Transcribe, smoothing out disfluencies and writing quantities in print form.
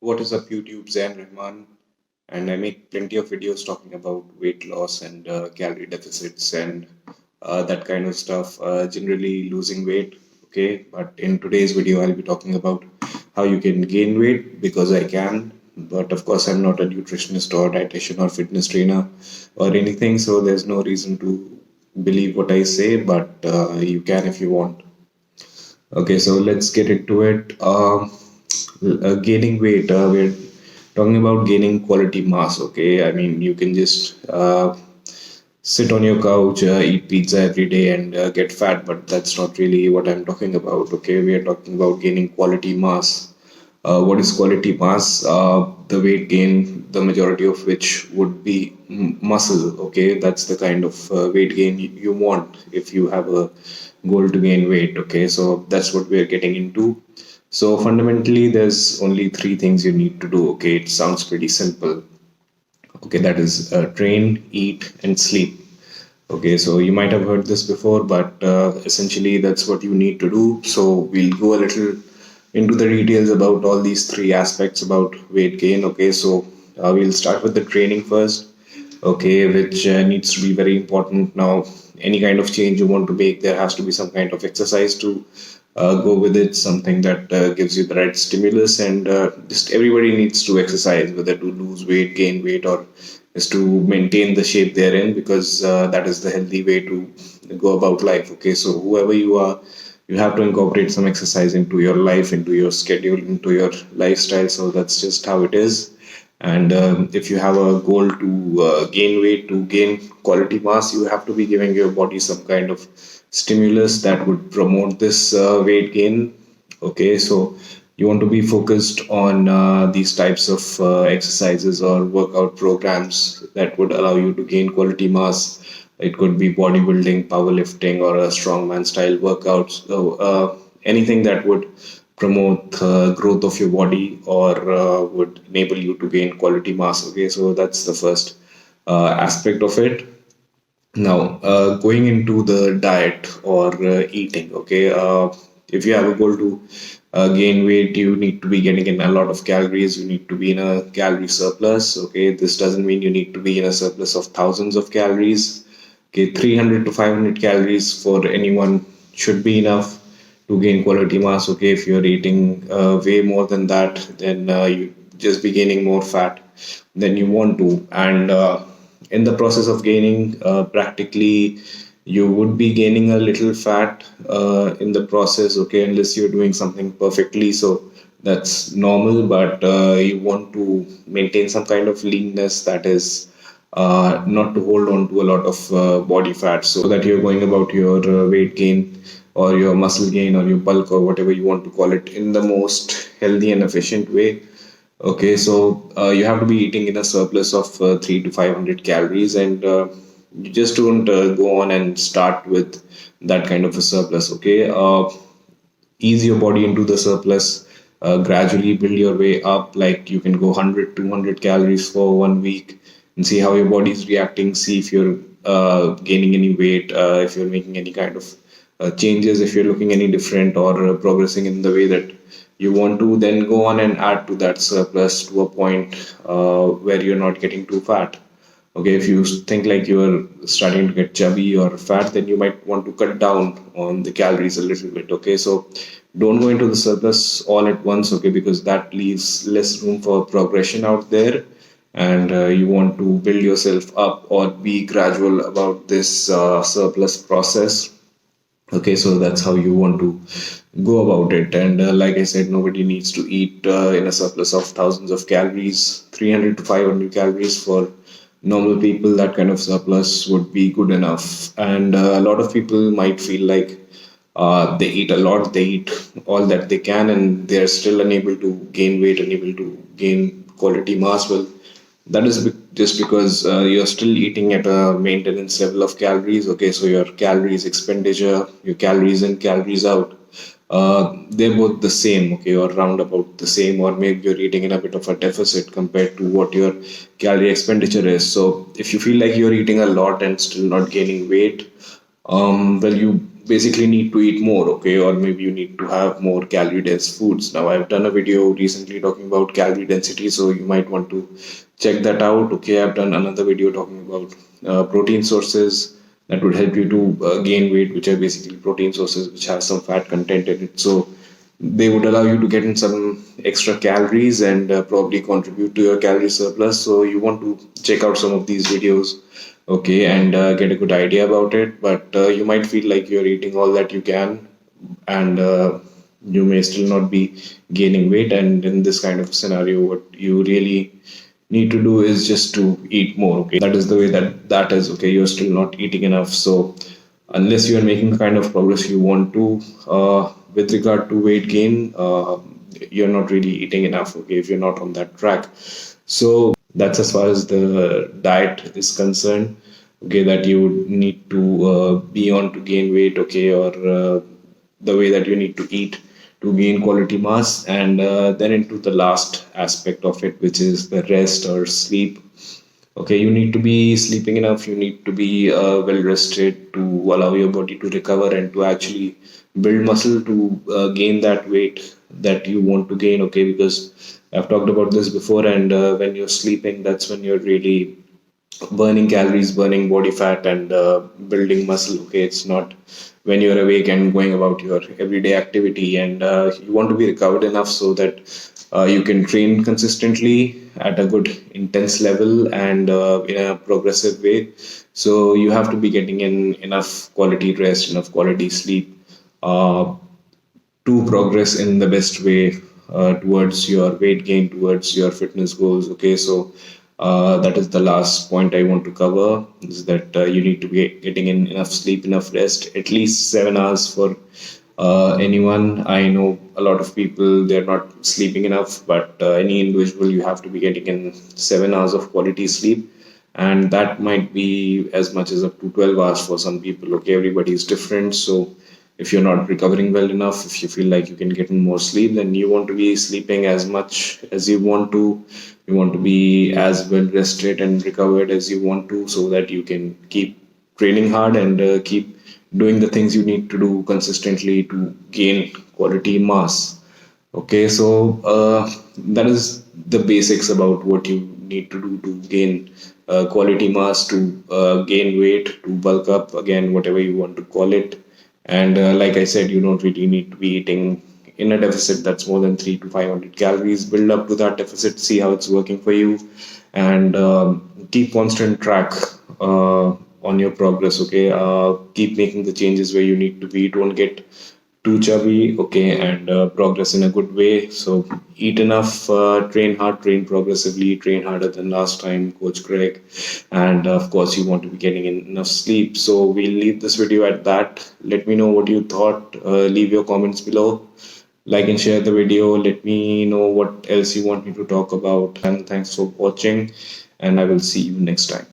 What is up, YouTube? Zain Rahman, and I make plenty of videos talking about weight loss and calorie deficits and that kind of stuff. Generally, losing weight. Okay, but in today's video, I'll be talking about how you can gain weight because I can. But of course, I'm not a nutritionist or dietitian or fitness trainer or anything, so there's no reason to believe what I say. But you can if you want. Okay, so let's get into it. Gaining weight, we're talking about gaining quality mass. Okay, I mean, you can just sit on your couch, eat pizza every day, and get fat, but that's not really what I'm talking about. Okay, we are talking about gaining quality mass. What is quality mass? The weight gain, the majority of which would be muscle. Okay, that's the kind of weight gain you want if you have a goal to gain weight. Okay, so that's what we're getting into. So fundamentally, there's only three things you need to do. Okay, it sounds pretty simple. Okay, that is train, eat, and sleep. Okay, so you might have heard this before, but essentially that's what you need to do. So we'll go a little into the details about all these three aspects about weight gain. Okay, so we'll start with the training first. Okay, which needs to be very important now. Any kind of change you want to make, there has to be some kind of exercise to go with it, something that gives you the right stimulus, and just everybody needs to exercise, whether to lose weight, gain weight, or is to maintain the shape they're in, because that is the healthy way to go about life. Okay, so whoever you are, you have to incorporate some exercise into your life, into your schedule, into your lifestyle. So that's just how it is. And if you have a goal to gain weight, to gain quality mass, you have to be giving your body some kind of stimulus that would promote this weight gain. Okay, so you want to be focused on these types of exercises or workout programs that would allow you to gain quality mass. It could be bodybuilding, powerlifting, or a strongman style workouts. So, anything that would promote growth of your body or would enable you to gain quality mass. Okay, so that's the first aspect of it. Now, going into the diet or eating, okay, if you have a goal to gain weight, you need to be getting in a lot of calories. You need to be in a calorie surplus. Okay, this doesn't mean you need to be in a surplus of thousands of calories. Okay, 300 to 500 calories for anyone should be enough to gain quality mass. Okay, if you're eating way more than that, then you just be gaining more fat than you want to. And in the process of gaining, practically you would be gaining a little fat in the process. Okay, unless you're doing something perfectly. So that's normal, but you want to maintain some kind of leanness, that is not to hold on to a lot of body fat, so that you're going about your weight gain or your muscle gain or your bulk or whatever you want to call it in the most healthy and efficient way. Okay, so you have to be eating in a surplus of 3 to 500 calories, and you just don't go on and start with that kind of a surplus. Okay, ease your body into the surplus, gradually build your way up. Like you can go 100, 200 calories for 1 week and see how your body is reacting. See if you're gaining any weight, if you're making any kind of changes, if you're looking any different or progressing in the way that you want to. Then go on and add to that surplus to a point where you're not getting too fat. Okay, if you think like you're starting to get chubby or fat, then you might want to cut down on the calories a little bit. Okay, so don't go into the surplus all at once. Okay, because that leaves less room for progression out there, and you want to build yourself up or be gradual about this surplus process. Okay, so that's how you want to go about it. And like I said, nobody needs to eat in a surplus of thousands of calories. 300 to 500 calories for normal people, that kind of surplus would be good enough. And a lot of people might feel like they eat a lot, they eat all that they can, and they're still unable to gain weight, unable to gain quality mass. Well, that is just because you're still eating at a maintenance level of calories. Okay, so your calories expenditure, your calories in, calories out, they're both the same. Okay, or round about the same, or maybe you're eating in a bit of a deficit compared to what your calorie expenditure is. So if you feel like you're eating a lot and still not gaining weight, well, you basically need to eat more, okay, or maybe you need to have more calorie dense foods. Now I've done a video recently talking about calorie density, so you might want to check that out. Okay, I've done another video talking about protein sources that would help you to gain weight, which are basically protein sources which have some fat content in it, so they would allow you to get in some extra calories and probably contribute to your calorie surplus. So you want to check out some of these videos, okay, and get a good idea about it. But you might feel like you're eating all that you can, and you may still not be gaining weight. And in this kind of scenario, what you really need to do is just to eat more. Okay, that is the way that is. Okay, you're still not eating enough, so unless you are making the kind of progress you want to with regard to weight gain, you're not really eating enough, okay, if you're not on that track. So that's as far as the diet is concerned, okay, that you need to be on to gain weight, okay, or the way that you need to eat to gain quality mass. And then into the last aspect of it, which is the rest or sleep. Okay, you need to be sleeping enough, you need to be well rested to allow your body to recover and to actually build muscle to gain that weight that you want to gain. Okay, because I've talked about this before, and when you're sleeping, that's when you're really burning calories, burning body fat, and building muscle. Okay, it's not when you're awake and going about your everyday activity. And you want to be recovered enough so that you can train consistently at a good intense level and in a progressive way. So you have to be getting in enough quality rest, enough quality sleep uh, to progress in the best way towards your weight gain, towards your fitness goals. Okay, so that is the last point I want to cover, is that you need to be getting in enough sleep, enough rest, at least 7 hours for anyone. I know a lot of people, they're not sleeping enough, but any individual, you have to be getting in 7 hours of quality sleep. And that might be as much as up to 12 hours for some people. Okay, everybody is different. So if you're not recovering well enough, if you feel like you can get in more sleep, then you want to be sleeping as much as you want to. You want to be as well rested and recovered as you want to, so that you can keep training hard and keep doing the things you need to do consistently to gain quality mass. Okay, so that is the basics about what you need to do to gain quality mass, to gain weight, to bulk up, again, whatever you want to call it. And like I said, you don't really need to be eating in a deficit that's more than 3 to 500 calories. Build up to that deficit, see how it's working for you, and keep constant track on your progress. Okay, keep making the changes where you need to be. Don't get too chubby, okay, and progress in a good way. So eat enough, train hard, train progressively, train harder than last time, Coach Greg. And of course, you want to be getting enough sleep. So we'll leave this video at that. Let me know what you thought. Leave your comments below. Like and share the video. Let me know what else you want me to talk about. And thanks for watching. And I will see you next time.